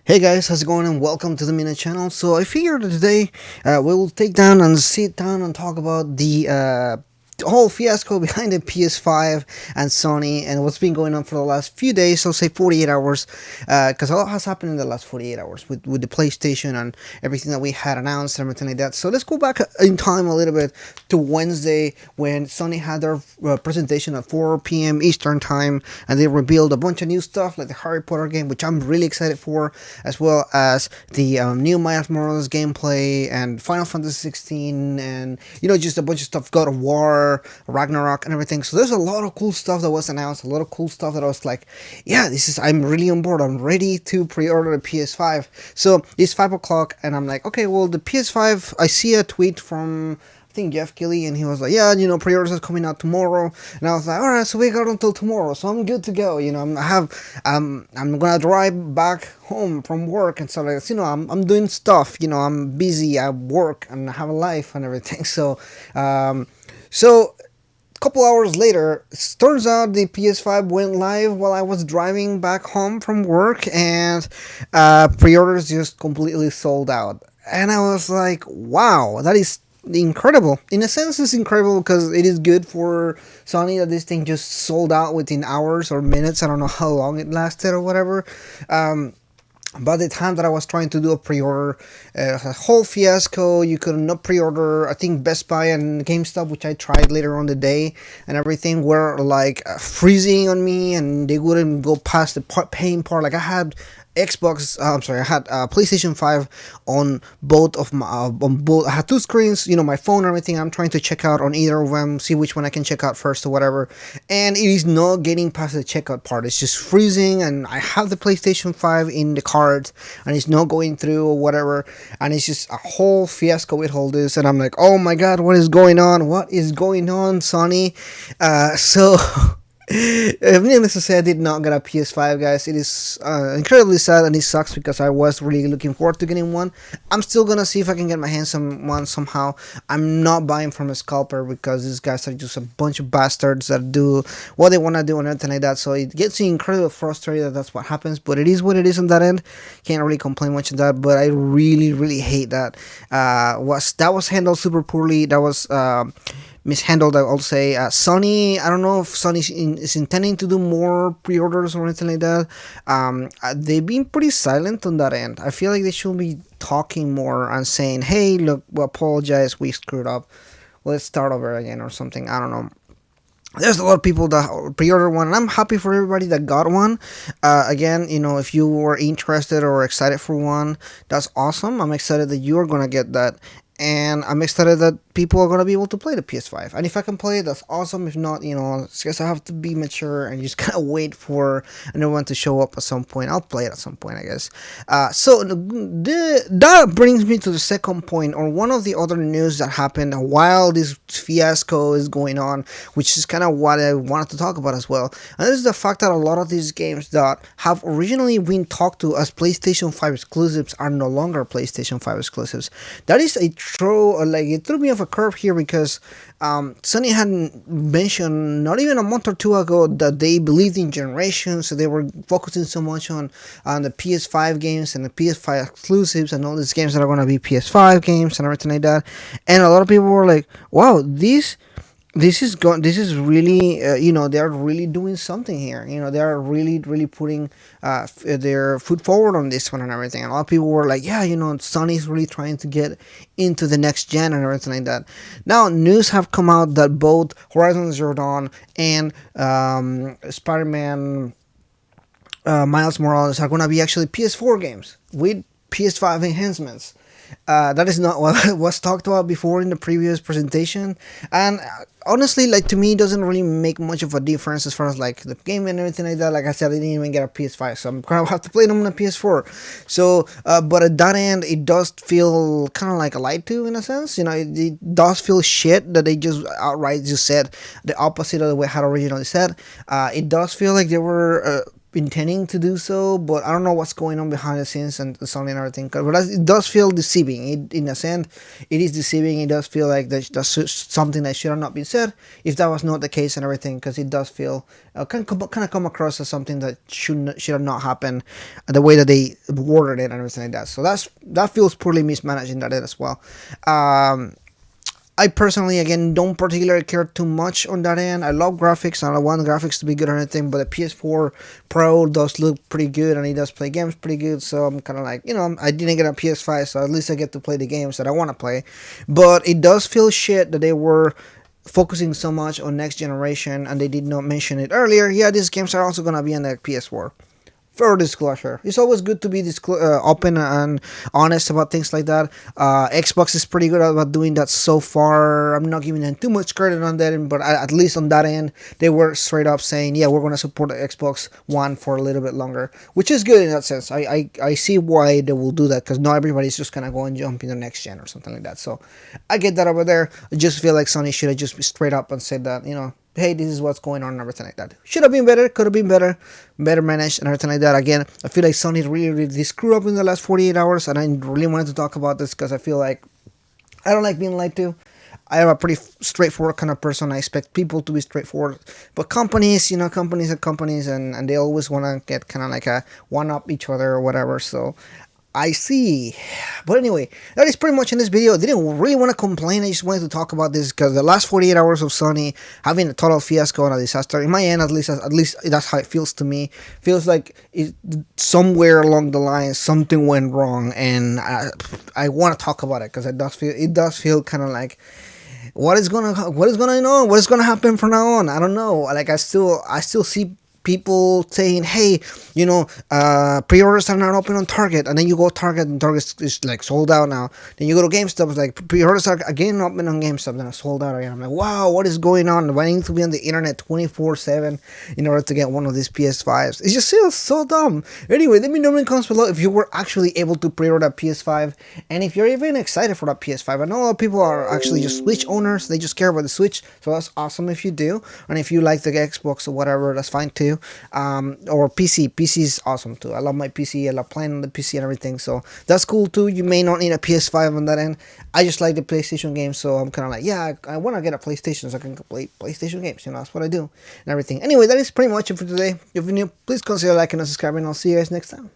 Hey guys, how's it going and welcome to the Minute channel. So I figured that today we will take down and sit down and talk about the whole fiasco behind the PS5 and Sony and what's been going on for the last few days, I'll say 48 hours, because a lot has happened in the last 48 hours with the PlayStation and everything that we had announced and everything like that. So let's go back in time a little bit to Wednesday when Sony had their presentation at 4 p.m. Eastern time, and they revealed a bunch of new stuff like the Harry Potter game, which I'm really excited for, as well as the new Miles Morales gameplay and Final Fantasy 16, and just a bunch of stuff, God of War, Ragnarok, and everything. So there's a lot of cool stuff that was announced, a lot of cool stuff that I was like, yeah, I'm really on board. I'm ready to pre-order the PS5. So it's 5 o'clock, and I'm like, okay, well, the PS5, I see a tweet from I think Jeff Kelly, and he was like, yeah, pre-orders is coming out tomorrow, and I was like, all right, so we got until tomorrow, so I'm good to go. I'm gonna drive back home from work, and so like, I'm doing stuff. I'm busy at work and I have a life and everything. So a couple hours later, it turns out the PS5 went live while I was driving back home from work, and pre-orders just completely sold out. And I was like, wow, that is incredible. In a sense, it's incredible because it is good for Sony that this thing just sold out within hours or minutes. I don't know how long it lasted or whatever. By the time that I was trying to do a pre-order, a whole fiasco. You could not pre-order. I think Best Buy and GameStop, which I tried later on the day, and everything were like freezing on me, and they wouldn't go past the paying part. Like I had I had PlayStation 5 on both of my on both. I had two screens, my phone and everything. I'm trying to check out on either of them, see which one I can check out first or whatever, and it is not getting past the checkout part. It's just freezing, and I have the PlayStation 5 in the cart, and it's not going through or whatever, and it's just a whole fiasco with all this, and I'm like, oh my god, what is going on? What is going on, Sony? So. Needless to say, I did not get a PS5, guys. It is incredibly sad, and it sucks because I was really looking forward to getting one. I'm still gonna see if I can get my hands on one somehow. I'm not buying from a scalper because these guys are just a bunch of bastards that do what they want to do and everything like that. So it gets me incredibly frustrated that that's what happens, but it is what it is on that end. Can't really complain much on that, but I really, really hate that. That was handled super poorly. That was mishandled, I'll say. Sony, I don't know if Sony is intending to do more pre-orders or anything like that. They've been pretty silent on that end. I feel like they should be talking more and saying, hey, look, we apologize, we screwed up, let's start over again or something. I don't know. There's a lot of people that pre-order one, and I'm happy for everybody that got one. Again, if you were interested or excited for one, that's awesome. I'm excited that you are gonna get that, and I'm excited that people are gonna be able to play the PS5. And if I can play it, that's awesome. If not, I guess I have to be mature and just kind of wait for anyone to show up at some point. I'll play it at some point, I guess. So that brings me to the second point, or one of the other news that happened while this fiasco is going on, which is kind of what I wanted to talk about as well. And this is the fact that a lot of these games that have originally been talked to as PlayStation 5 exclusives are no longer PlayStation 5 exclusives. That is a it threw me off a curve here because Sony had mentioned not even a month or two ago that they believed in generations, so they were focusing so much on the PS5 games and the PS5 exclusives and all these games that are going to be PS5 games and everything like that. And a lot of people were like, wow, this is really they are really doing something here. They are really putting their foot forward on this one and everything. And a lot of people were like, yeah, Sony's really trying to get into the next gen and everything like that. Now news have come out that both Horizon Zero Dawn and Spider-Man Miles Morales are going to be actually PS4 games with PS5 enhancements. That is not what was talked about before in the previous presentation, and honestly, to me, it doesn't really make much of a difference as far as the game and everything like that. Like I said, I didn't even get a PS5, so I'm gonna have to play them on a PS4. So, but at that end, it does feel kind of like a lied to in a sense. It does feel shit that they just outright just said the opposite of the way I had originally said. It does feel like they were intending to do so, but I don't know what's going on behind the scenes and Sony and everything. But it does feel deceiving. In a sense, it is deceiving. It does feel like that's something that should have not been said if that was not the case and everything, because it does feel kind of come across as something that should have not happened, the way that they worded it and everything like that. So that feels poorly mismanaged in that end as well. I personally, again, don't particularly care too much on that end. I love graphics, and I want graphics to be good or anything, but the PS4 Pro does look pretty good, and it does play games pretty good, so I'm kind of like, I didn't get a PS5, so at least I get to play the games that I want to play. But it does feel shit that they were focusing so much on next generation, and they did not mention it earlier. Yeah, these games are also going to be on the PS4. For disclosure, it's always good to be open and honest about things like that. Xbox is pretty good about doing that so far. I'm not giving them too much credit on that, but at least on that end, they were straight up saying, yeah, we're going to support the Xbox One for a little bit longer, which is good in that sense. I see why they will do that, because not everybody's just going to go and jump into next gen or something like that. So I get that over there. I just feel like Sony should have just straight up and said that, hey, this is what's going on and everything like that. Should have been better, could have been better managed and everything like that. Again, I feel like Sony really screwed up in the last 48 hours, and I really wanted to talk about this because I feel like I don't like being lied to. I am a pretty straightforward kind of person. I expect people to be straightforward. But companies, companies are companies, and they always want to get kind of like a one-up each other or whatever. So I see. But anyway, that is pretty much in this video. I didn't really want to complain. I just wanted to talk about this because the last 48 hours of Sony having a total fiasco and a disaster, in my end, at least that's how it feels to me. Feels like somewhere along the line something went wrong, and I want to talk about it because it does feel kind of like, what is gonna on? What is gonna happen from now on? I don't know. Like I still see people saying, hey, pre-orders are not open on Target, and then you go Target and Target is like sold out now. Then you go to GameStop, it's like pre-orders are again open on GameStop, then sold out again. I'm like, wow, what is going on? Why need to be on the internet 24/7 in order to get one of these PS5s? It just feels so dumb. Anyway, let me know in the comments below if you were actually able to pre-order a PS5, and if you're even excited for that PS5. I know a lot of people are actually just Switch owners, they just care about the Switch, so that's awesome if you do. And if you like the Xbox or whatever, that's fine too. Or PC is awesome too. I love my PC. I love playing on the PC and everything, so that's cool too. You may not need a PS5 on that end. I just like the PlayStation games, so I'm kind of like, yeah, I want to get a PlayStation so I can play PlayStation games. That's what I do and everything. Anyway, that is pretty much it for today. If you're new, please consider liking and subscribing. I'll see you guys next time.